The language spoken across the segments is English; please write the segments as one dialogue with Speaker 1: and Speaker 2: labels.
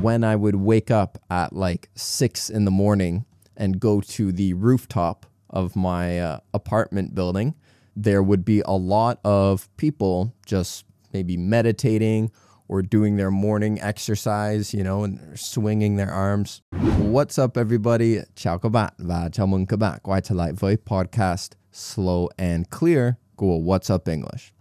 Speaker 1: when I would wake up at like 6 in the morning and go to the rooftop of my apartment building, there would be a lot of people just maybe meditating or doing their morning exercise, you know, and swinging their arms. What's up, everybody? Chào các bạn và chào mừng các bạn quay trở lại với podcast Slow and Clear của What's Up English.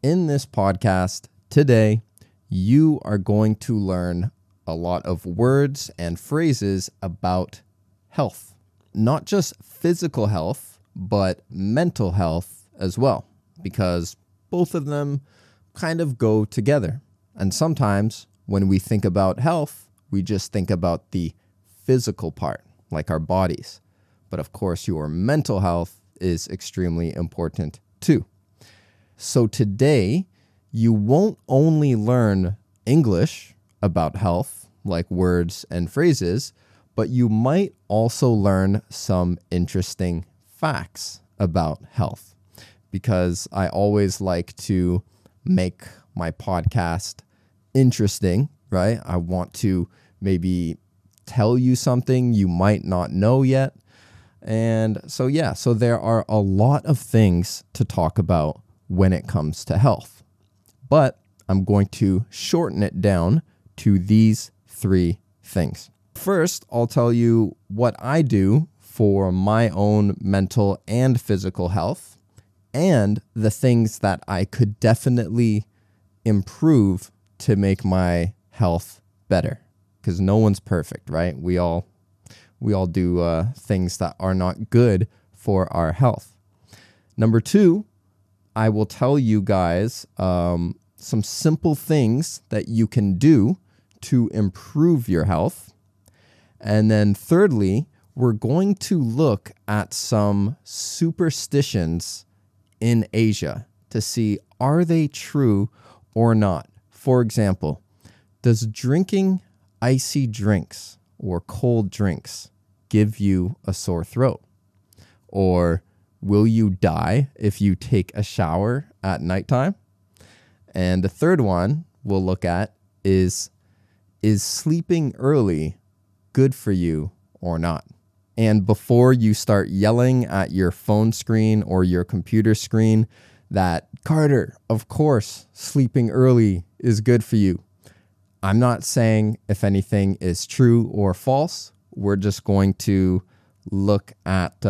Speaker 1: In this podcast today, you are going to learn a lot of words and phrases about health. Not just physical health, but mental health as well, because both of them kind of go together. And sometimes when we think about health, we just think about the physical part, like our bodies. But of course, your mental health is extremely important too. So today, you won't only learn English about health, like words and phrases, but you might also learn some interesting facts about health, because I always like to make my podcast interesting, right? I want to maybe tell you something you might not know yet. And so there are a lot of things to talk about when it comes to health. But I'm going to shorten it down to these 3 things. First, I'll tell you what I do for my own mental and physical health, and the things that I could definitely improve to make my health better. Because no one's perfect, right? We all do things that are not good for our health. Number 2, I will tell you guys some simple things that you can do to improve your health. And then thirdly, we're going to look at some superstitions in Asia to see, are they true or not? For example, does drinking icy drinks or cold drinks give you a sore throat? Or will you die if you take a shower at nighttime? And the third one we'll look at is sleeping early good for you or not? And before you start yelling at your phone screen or your computer screen that, Carter, of course, sleeping early is good for you, I'm not saying if anything is true or false. We're just going to look at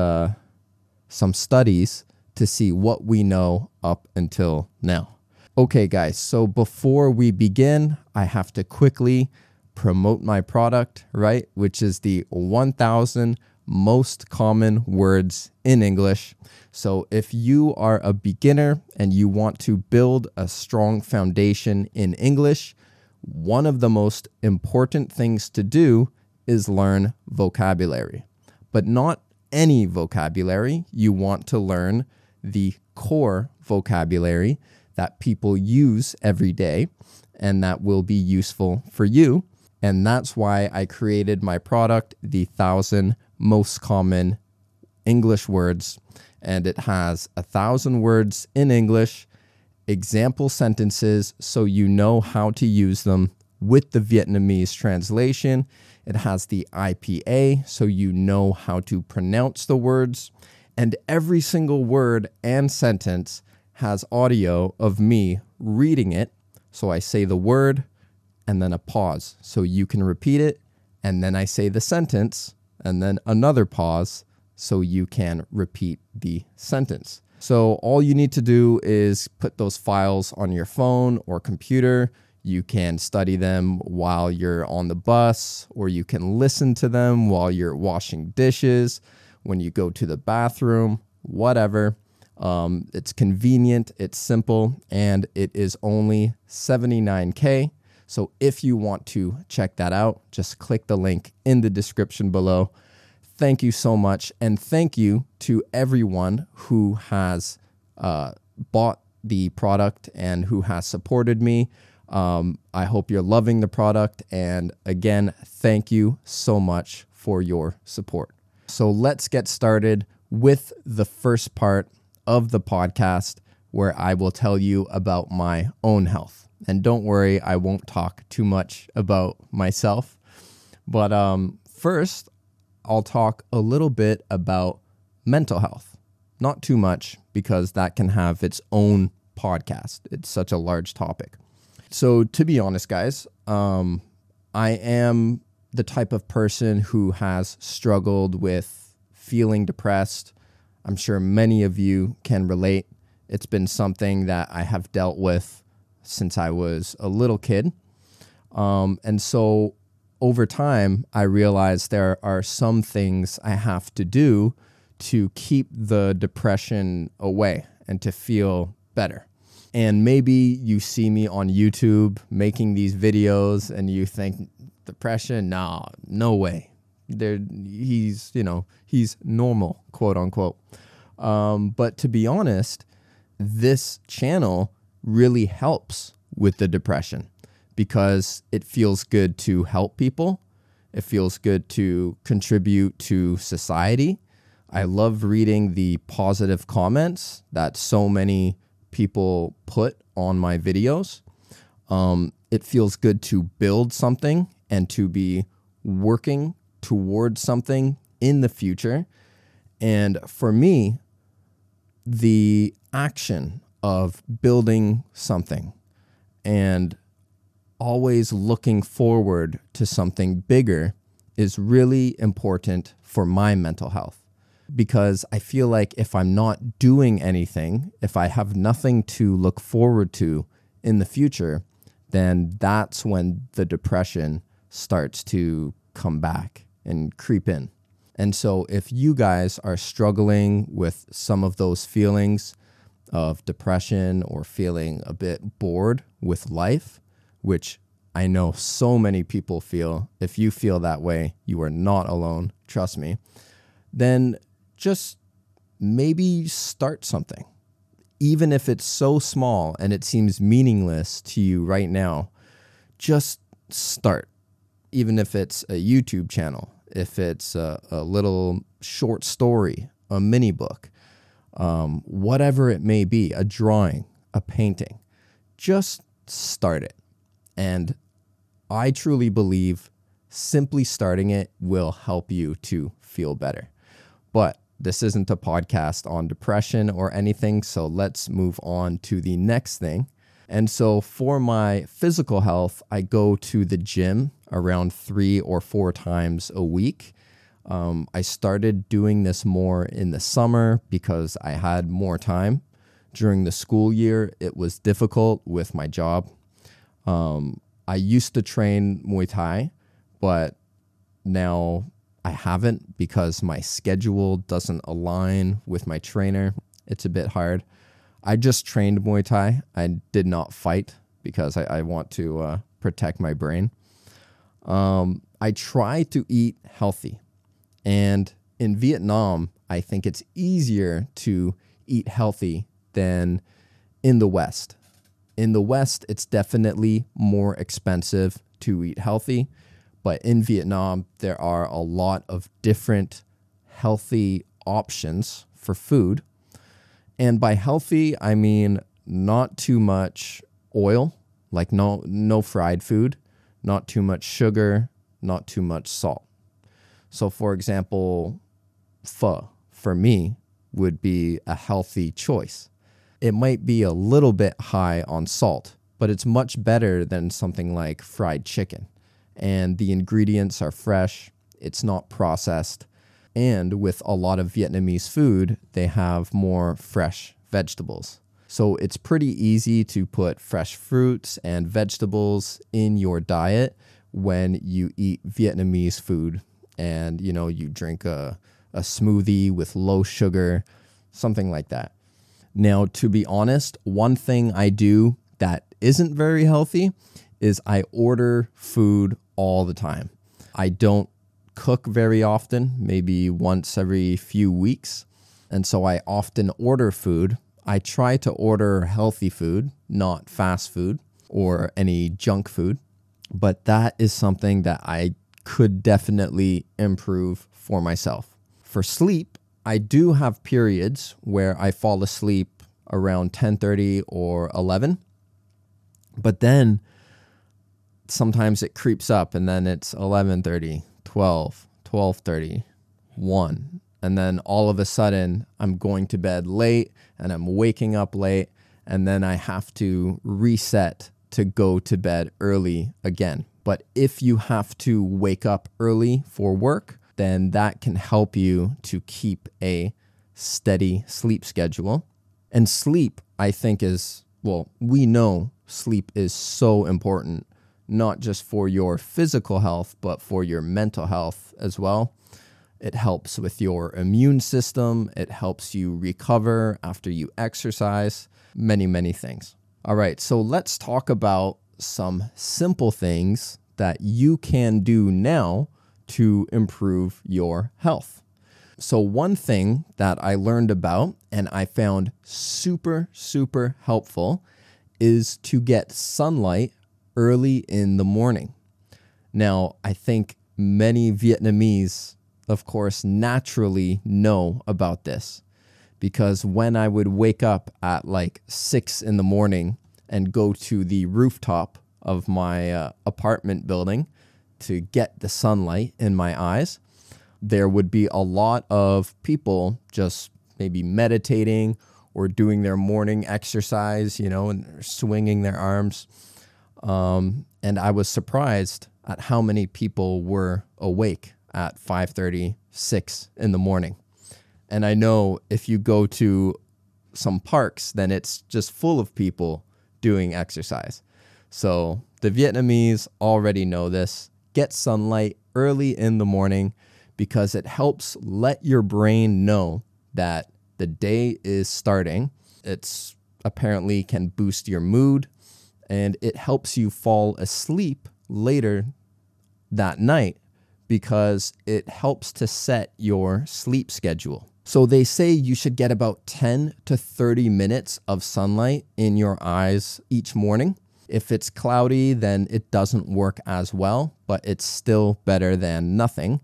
Speaker 1: some studies to see what we know up until now. Okay, guys, so before we begin, I have to quickly promote my product, right? Which is the 1,000 most common words in English. So if you are a beginner and you want to build a strong foundation in English, one of the most important things to do is learn vocabulary. But not any vocabulary. You want to learn the core vocabulary that people use every day and that will be useful for you. And that's why I created my product, the 1,000 most common English words. And it has 1,000 words in English, example sentences so you know how to use them with the Vietnamese translation. It has the IPA so you know how to pronounce the words. And every single word and sentence has audio of me reading it. So I say the word and then a pause so you can repeat it. And then I say the sentence and then another pause so you can repeat the sentence. So all you need to do is put those files on your phone or computer. You can study them while you're on the bus, or you can listen to them while you're washing dishes, when you go to the bathroom, whatever. It's convenient, it's simple, and it is only $79K. So if you want to check that out, just click the link in the description below. Thank you so much. And thank you to everyone who has bought the product and who has supported me. I hope you're loving the product. And again, thank you so much for your support. So let's get started with the first part of the podcast, where I will tell you about my own health. And don't worry, I won't talk too much about myself. But first, I'll talk a little bit about mental health. Not too much, because that can have its own podcast. It's such a large topic. So to be honest, guys, I am the type of person who has struggled with feeling depressed. I'm sure many of you can relate. It's been something that I have dealt with since I was a little kid. And so over time, I realized there are some things I have to do to keep the depression away and to feel better. And maybe you see me on YouTube making these videos and you think, depression? Nah, no way. He's normal, quote unquote. But to be honest, this channel really helps with the depression because it feels good to help people. It feels good to contribute to society. I love reading the positive comments that so many people put on my videos. It feels good to build something and to be working towards something in the future. And for me, the action of building something and always looking forward to something bigger is really important for my mental health. Because I feel like if I'm not doing anything, if I have nothing to look forward to in the future, then that's when the depression starts to come back and creep in. And so if you guys are struggling with some of those feelings of depression or feeling a bit bored with life, which I know so many people feel, if you feel that way, you are not alone, trust me, then just maybe start something. Even if it's so small and it seems meaningless to you right now, just start. Even if it's a YouTube channel, if it's a little short story, a mini book, whatever it may be, a drawing, a painting, just start it. And I truly believe simply starting it will help you to feel better. But this isn't a podcast on depression or anything, so let's move on to the next thing. And so for my physical health, I go to the gym around 3 or 4 times a week. I started doing this more in the summer because I had more time. During the school year, it was difficult with my job. I used to train Muay Thai, but now I haven't because my schedule doesn't align with my trainer. It's a bit hard. I just trained Muay Thai. I did not fight because I want to protect my brain. I try to eat healthy. And in Vietnam, I think it's easier to eat healthy than in the West. In the West, it's definitely more expensive to eat healthy. But in Vietnam, there are a lot of different healthy options for food. And by healthy, I mean not too much oil, like no fried food, not too much sugar, not too much salt. So for example, pho for me would be a healthy choice. It might be a little bit high on salt, but it's much better than something like fried chicken. And the ingredients are fresh, it's not processed. And with a lot of Vietnamese food, they have more fresh vegetables. So it's pretty easy to put fresh fruits and vegetables in your diet when you eat Vietnamese food. And, you drink a smoothie with low sugar, something like that. Now, to be honest, one thing I do that isn't very healthy is I order food all the time. I don't cook very often, maybe once every few weeks. And so I often order food. I try to order healthy food, not fast food or any junk food. But that is something that I could definitely improve for myself. For sleep, I do have periods where I fall asleep around 10:30 or 11. But then sometimes it creeps up and then it's 11:30, 12, 12:30, 1. And then all of a sudden I'm going to bed late and I'm waking up late, and then I have to reset to go to bed early again. But if you have to wake up early for work, then that can help you to keep a steady sleep schedule. And sleep, I think, we know sleep is so important, not just for your physical health, but for your mental health as well. It helps with your immune system. It helps you recover after you exercise. Many, many things. All right, so let's talk about some simple things that you can do now to improve your health. So one thing that I learned about and I found super, super helpful is to get sunlight early in the morning. Now, I think many Vietnamese, of course, naturally know about this, because when I would wake up at like 6 in the morning and go to the rooftop of my apartment building to get the sunlight in my eyes, there would be a lot of people just maybe meditating or doing their morning exercise, and swinging their arms. And I was surprised at how many people were awake at 5:30, 6 in the morning. And I know if you go to some parks, then it's just full of people doing exercise. So the Vietnamese already know this. Get sunlight early in the morning because it helps let your brain know that the day is starting. It's apparently can boost your mood, and it helps you fall asleep later that night because it helps to set your sleep schedule. So they say you should get about 10 to 30 minutes of sunlight in your eyes each morning. If it's cloudy, then it doesn't work as well, but it's still better than nothing.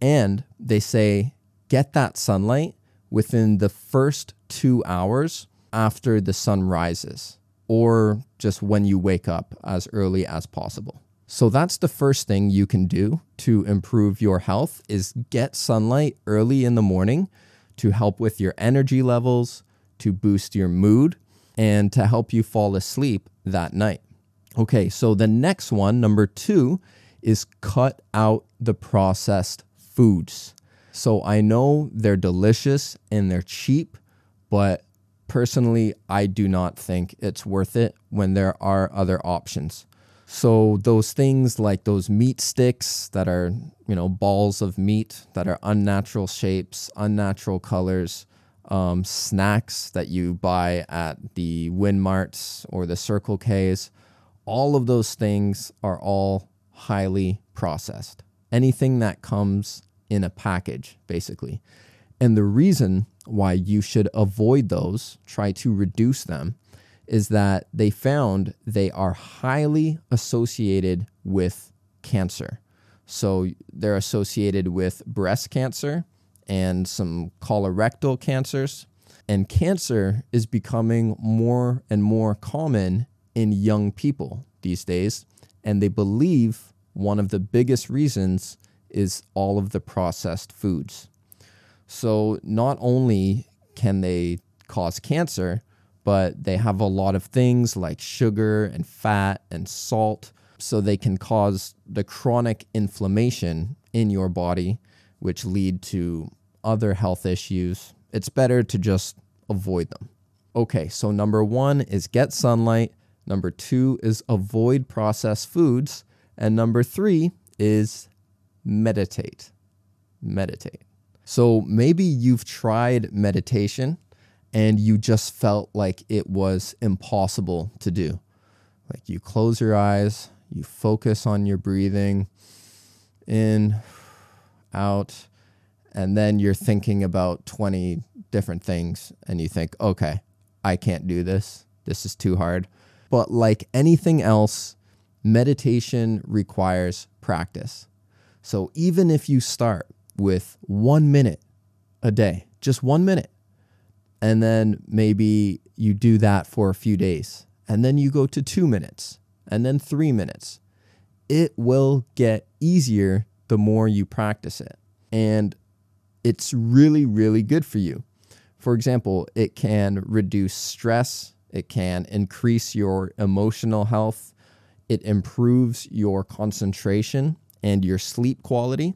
Speaker 1: And they say get that sunlight within the first 2 hours after the sun rises, or just when you wake up as early as possible. So that's the first thing you can do to improve your health is get sunlight early in the morning to help with your energy levels, to boost your mood, and to help you fall asleep that night. Okay, so the next one, number 2, is cut out the processed foods. So I know they're delicious and they're cheap, but personally, I do not think it's worth it when there are other options. So those things like those meat sticks that are, balls of meat that are unnatural shapes, unnatural colors, snacks that you buy at the Winmarts or the Circle K's, all of those things are all highly processed. Anything that comes in a package, basically. And the reason why you should avoid those, try to reduce them, is that they found they are highly associated with cancer. So they're associated with breast cancer and some colorectal cancers. And cancer is becoming more and more common in young people these days. And they believe one of the biggest reasons is all of the processed foods. So not only can they cause cancer, but they have a lot of things like sugar and fat and salt. So they can cause the chronic inflammation in your body, which lead to other health issues. It's better to just avoid them. Okay, so number 1 is get sunlight. Number 2 is avoid processed foods. And number 3 is meditate. Meditate. So maybe you've tried meditation and you just felt like it was impossible to do. Like you close your eyes, you focus on your breathing, in, out, and then you're thinking about 20 different things and you think, okay, I can't do this. This is too hard. But like anything else, meditation requires practice. So even if you start with 1 minute a day, just 1 minute, and then maybe you do that for a few days, and then you go to 2 minutes, and then 3 minutes. It will get easier the more you practice it. And it's really, really good for you. For example, it can reduce stress. It can increase your emotional health. It improves your concentration and your sleep quality.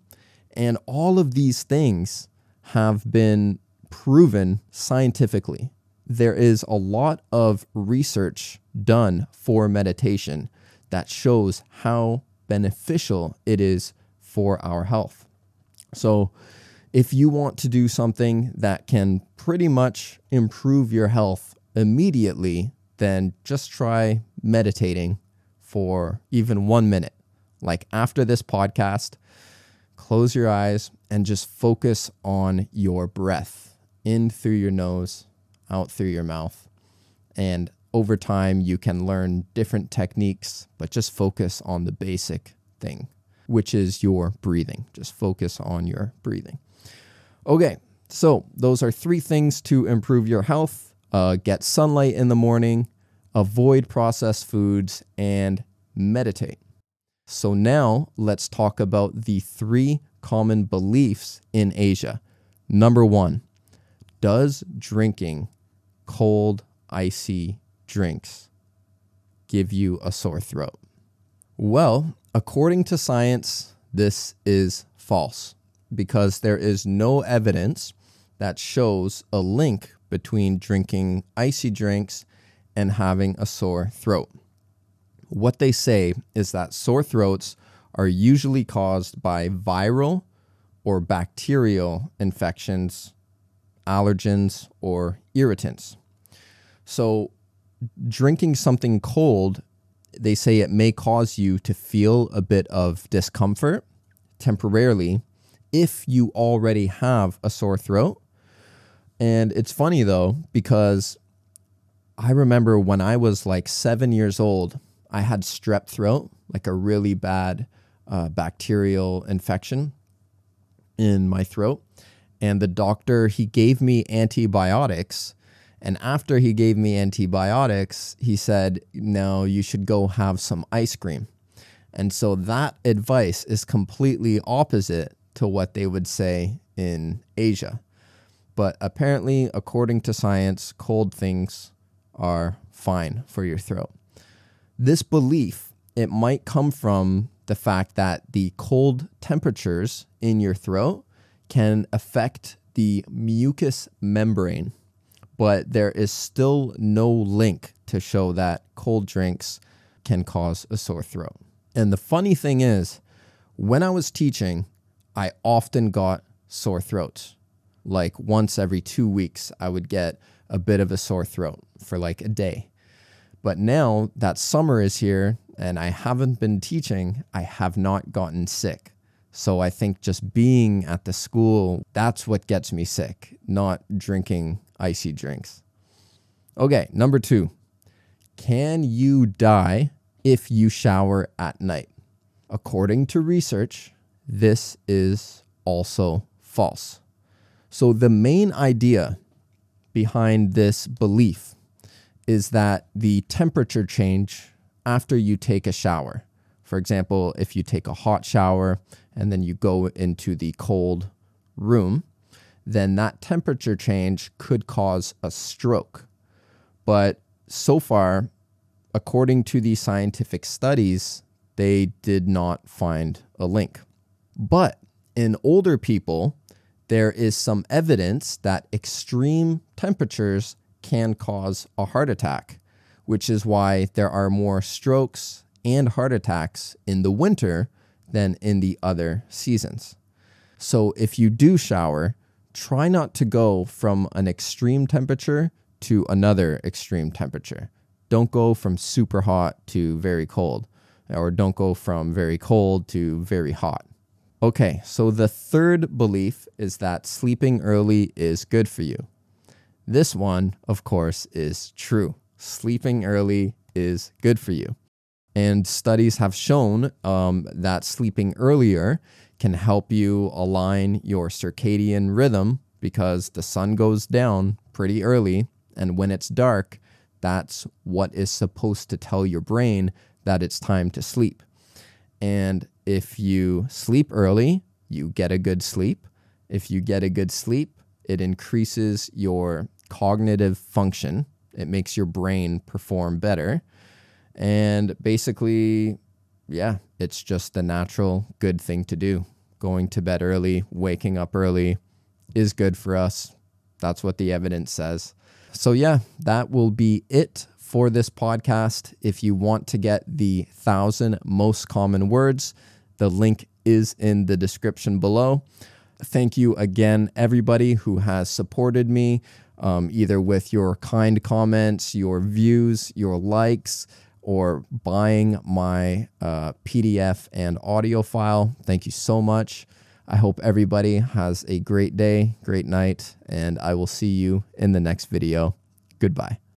Speaker 1: And all of these things have been proven scientifically. There is a lot of research done for meditation that shows how beneficial it is for our health. So if you want to do something that can pretty much improve your health immediately, then just try meditating for even 1 minute. Like after this podcast, close your eyes and just focus on your breath in through your nose, out through your mouth. And over time, you can learn different techniques, but just focus on the basic thing, which is your breathing. Just focus on your breathing. Okay, so those are 3 things to improve your health. Get sunlight in the morning, avoid processed foods, and meditate. So now let's talk about the 3 common beliefs in Asia. Number 1, does drinking cold, icy drinks give you a sore throat? Well, according to science, this is false because there is no evidence that shows a link between drinking icy drinks and having a sore throat. What they say is that sore throats are usually caused by viral or bacterial infections, allergens, or irritants. So drinking something cold, they say it may cause you to feel a bit of discomfort temporarily if you already have a sore throat. And it's funny though, because I remember when I was like 7 years old, I had strep throat, like a really bad bacterial infection in my throat. And the doctor, he gave me antibiotics. And after he gave me antibiotics, he said, no, you should go have some ice cream. And so that advice is completely opposite to what they would say in Asia. But apparently, according to science, cold things are fine for your throat. This belief, it might come from the fact that the cold temperatures in your throat can affect the mucous membrane, but there is still no link to show that cold drinks can cause a sore throat. And the funny thing is, when I was teaching, I often got sore throats. Like once every 2 weeks, I would get a bit of a sore throat for like a day. But now that summer is here and I haven't been teaching, I have not gotten sick. So I think just being at the school, that's what gets me sick, not drinking icy drinks. Okay, number 2. Can you die if you shower at night? According to research, this is also false. So the main idea behind this belief is that the temperature change after you take a shower. For example, if you take a hot shower and then you go into the cold room, then that temperature change could cause a stroke. But so far, according to the scientific studies, they did not find a link. But in older people, there is some evidence that extreme temperatures can cause a heart attack, which is why there are more strokes and heart attacks in the winter than in the other seasons. So if you do shower, try not to go from an extreme temperature to another extreme temperature. Don't go from super hot to very cold, or don't go from very cold to very hot. Okay, so the third belief is that sleeping early is good for you. This one, of course, is true. Sleeping early is good for you. And studies have shown that sleeping earlier can help you align your circadian rhythm because the sun goes down pretty early. And when it's dark, that's what is supposed to tell your brain that it's time to sleep. And if you sleep early, you get a good sleep. If you get a good sleep, it increases your cognitive function. It makes your brain perform better. And basically, yeah, it's just the natural good thing to do. Going to bed early, waking up early is good for us. That's what the evidence says. So yeah, that will be it for this podcast. If you want to get the 1,000 most common words, the link is in the description below. Thank you again, everybody who has supported me, either with your kind comments, your views, your likes, or buying my PDF and audio file. Thank you so much. I hope everybody has a great day, great night, and I will see you in the next video. Goodbye.